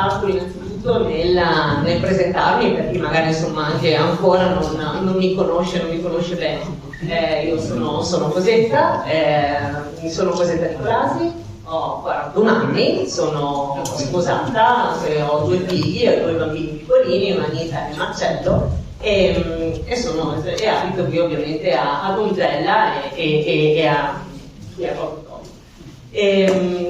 parto innanzitutto nel presentarmi, per chi magari insomma anche ancora non mi conosce bene. Io sono Cosetta, sono Cosetta Nicolasi, ho 41 anni, sono sposata, ho 2 figli, ho 2 bambini piccolini, una Anita e un Marcello, e abito qui ovviamente a Donzella e a Porto.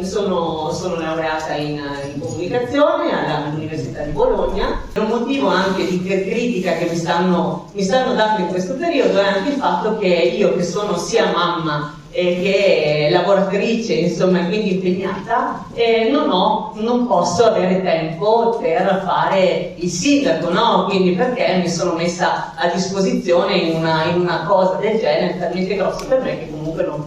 Sono laureata in comunicazione all'Università di Bologna. Un motivo anche di critica che mi stanno dando in questo periodo è anche il fatto che io, che sono sia mamma che lavoratrice, insomma, quindi impegnata, non posso avere tempo per fare il sindaco, no? Quindi perché mi sono messa a disposizione in una cosa del genere talmente grossa per me che comunque non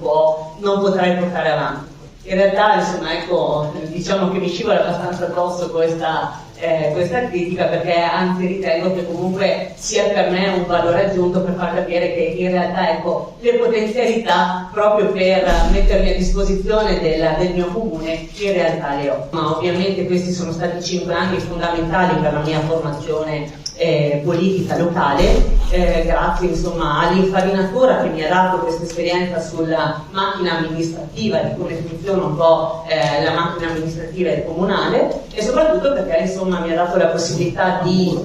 potrei portare avanti. In realtà, insomma, ecco, diciamo che mi scivola abbastanza addosso questa critica, perché anzi ritengo che comunque sia per me un valore aggiunto per far capire che in realtà, ecco, le potenzialità proprio per mettermi a disposizione del mio comune in realtà le ho. Ma ovviamente questi sono stati 5 anni fondamentali per la mia formazione politica locale, grazie insomma all'infarinatura che mi ha dato questa esperienza sulla macchina amministrativa, di come funziona un po' la macchina amministrativa del comunale, e soprattutto perché insomma mi ha dato la possibilità di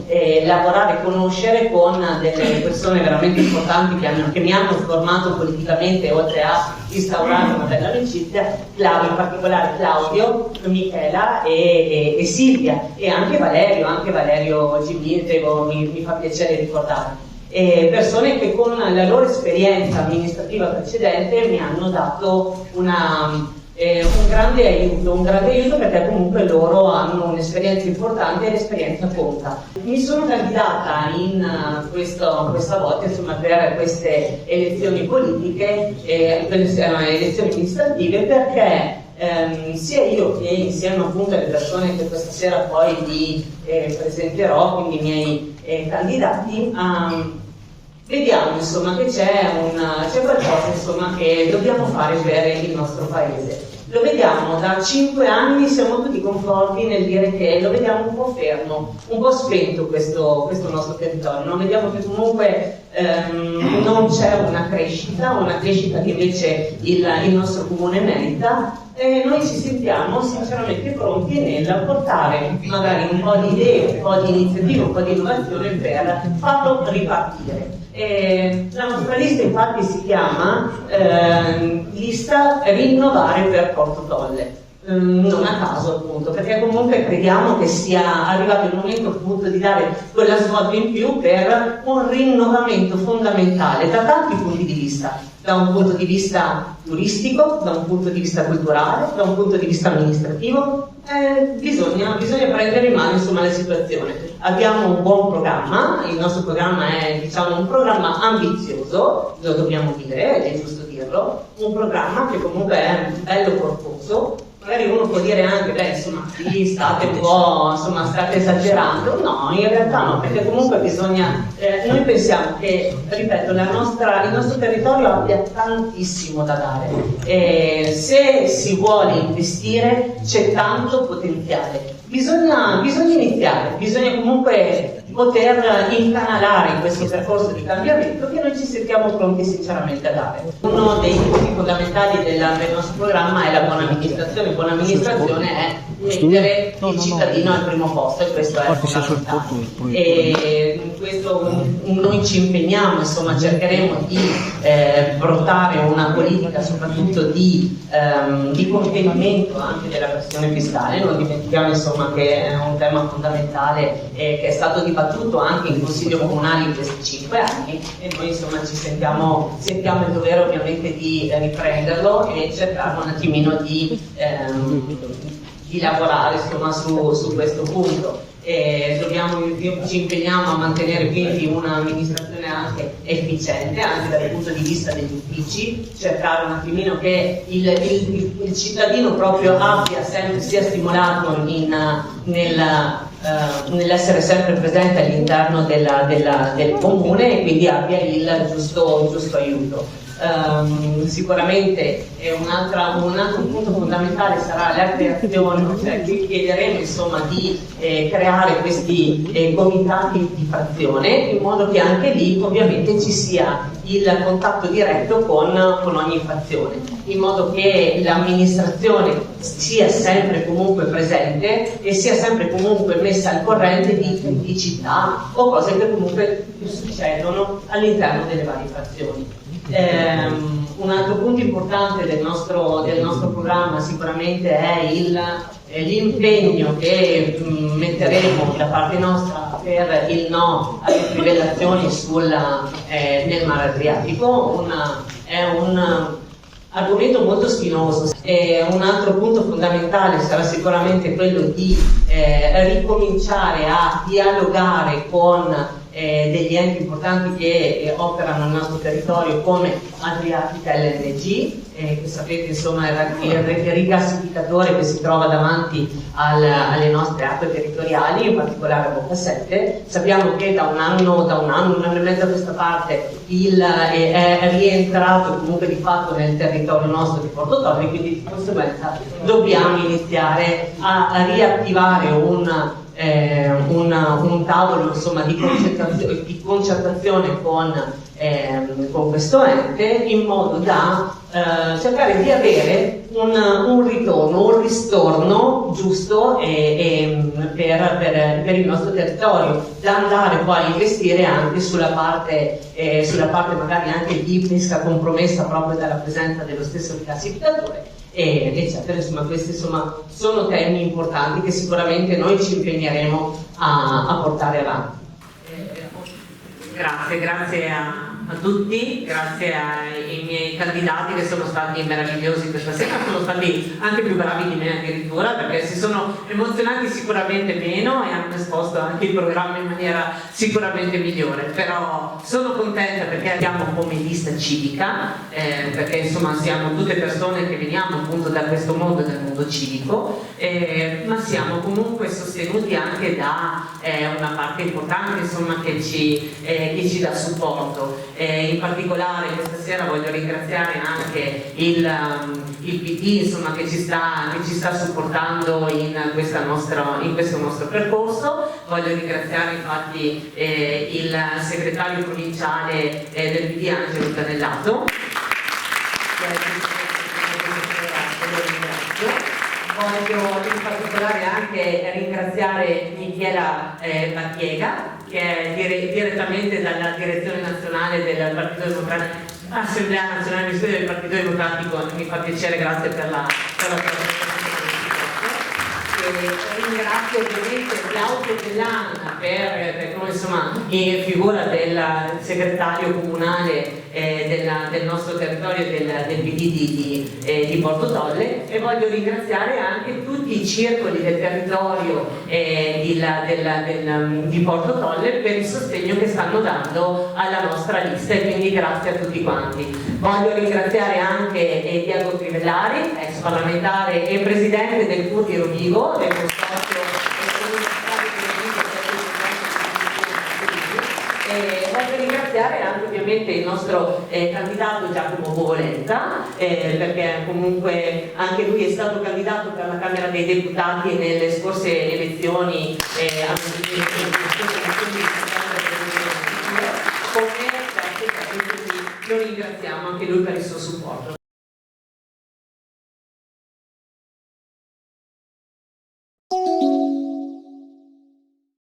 lavorare e conoscere con delle persone veramente importanti che mi hanno formato politicamente, oltre a instaurare una bella amicizia, in particolare Claudio, Michela e Silvia, e anche Valerio Gimite, mi fa piacere ricordare. Persone che con la loro esperienza amministrativa precedente mi hanno dato un grande aiuto, perché comunque loro hanno un'esperienza importante e l'esperienza conta. Mi sono candidata questa volta insomma, per queste elezioni politiche, elezioni amministrative, perché sia io che insieme appunto alle persone che questa sera poi vi presenterò, quindi i miei candidati, vediamo insomma che c'è qualcosa insomma che dobbiamo fare per il nostro paese. Lo vediamo da 5 anni, siamo tutti conforti nel dire che lo vediamo un po' fermo, un po' spento questo nostro territorio, non vediamo che comunque non c'è una crescita che invece il nostro comune merita, e noi ci sentiamo sinceramente pronti nel portare magari un po' di idee, un po' di iniziative, un po' di innovazione per farlo ripartire. La nostra lista infatti si chiama lista Rinnovare per Porto Tolle, non a caso appunto, perché comunque crediamo che sia arrivato il momento appunto di dare quella svolta in più per un rinnovamento fondamentale da tanti punti di vista, da un punto di vista turistico, da un punto di vista culturale, da un punto di vista amministrativo. Bisogna prendere in mano insomma la situazione. Abbiamo un buon programma, il nostro programma è un programma ambizioso, lo dobbiamo dire, è giusto dirlo, un programma che comunque è bello corposo. Magari uno può dire anche, sì, state esagerando. No, in realtà no, perché comunque noi pensiamo che, ripeto, il nostro territorio abbia tantissimo da dare. Se si vuole investire c'è tanto potenziale. Bisogna iniziare, bisogna comunque poter incanalare questo percorso di cambiamento che noi ci sentiamo pronti sinceramente a dare. Uno dei punti fondamentali del nostro programma è la buona amministrazione. Buona amministrazione è mettere il cittadino al primo posto, e questo è fondamentale. E in questo noi ci impegniamo, insomma, cercheremo di portare una politica soprattutto di contenimento anche della pressione fiscale. Non dimentichiamo insomma che è un tema fondamentale che è stato dibattuto anche in Consiglio Comunale in questi 5 anni, e noi insomma ci sentiamo il dovere ovviamente di riprenderlo e cercare un attimino di lavorare insomma su questo punto. Ci impegniamo a mantenere quindi un'amministrazione anche efficiente, anche dal punto di vista degli uffici, cercare un attimino che il cittadino proprio sia stimolato nell'essere sempre presente all'interno del comune, e quindi abbia il giusto aiuto. Sicuramente un altro punto fondamentale sarà la creazione, cioè chiederemo insomma di creare questi comitati di frazione, in modo che anche lì ovviamente ci sia il contatto diretto con ogni frazione, in modo che l'amministrazione sia sempre comunque presente e sia sempre comunque messa al corrente di criticità o cose che comunque succedono all'interno delle varie frazioni. Un altro punto importante del nostro programma sicuramente è l'impegno che metteremo da parte nostra per il no alle trivellazioni nel Mar Adriatico. È un argomento molto spinoso. Un altro punto fondamentale sarà sicuramente quello di ricominciare a dialogare con degli enti importanti che operano nel nostro territorio, come Adriatica LNG, che sapete insomma è il rigassificatore che si trova davanti alle nostre acque territoriali, in particolare a Bocca 7. Sappiamo che da un anno e mezzo a questa parte è rientrato comunque di fatto nel territorio nostro di Porto Torri, quindi di conseguenza dobbiamo iniziare a riattivare un tavolo insomma di concertazione con questo ente, in modo da cercare di avere un ritorno, un ristorno giusto per il nostro territorio, da andare poi a investire anche sulla parte magari anche di pesca compromessa proprio dalla presenza dello stesso rigassificatore, eccetera. Insomma, questi sono temi importanti che sicuramente noi ci impegneremo a portare avanti. Grazie a tutti, grazie ai miei candidati che sono stati meravigliosi questa sera, sono stati anche più bravi di me addirittura, perché si sono emozionati sicuramente meno e hanno esposto anche il programma in maniera sicuramente migliore. Però sono contenta perché abbiamo come lista civica, perché insomma siamo tutte persone che veniamo appunto da questo mondo, del mondo civico, ma siamo comunque sostenuti anche da una parte importante insomma che ci dà supporto. In particolare questa sera voglio ringraziare anche il PD insomma, che ci sta supportando in questo nostro percorso. Voglio ringraziare infatti il segretario provinciale del PD Angelo Canellato. Voglio in particolare anche ringraziare Michela Battiega, che è direttamente dalla direzione nazionale del Partito Democratico, Assemblea Nazionale del Partito Democratico. Mi fa piacere, grazie per la ringrazio ovviamente Claudio Dell'Anna in figura del segretario comunale del nostro territorio del PD di Porto Tolle, e voglio ringraziare anche tutti i circoli del territorio di Porto Tolle per il sostegno che stanno dando alla nostra lista, e quindi grazie a tutti quanti. Voglio ringraziare anche Diego Trivellari, ex parlamentare e presidente del CUR di Rovigo, del consorzio voglio ringraziare anche ovviamente il nostro candidato Giacomo Bovolenta, perché comunque anche lui è stato candidato per la Camera dei Deputati nelle scorse elezioni lo ringraziamo anche lui per il suo supporto.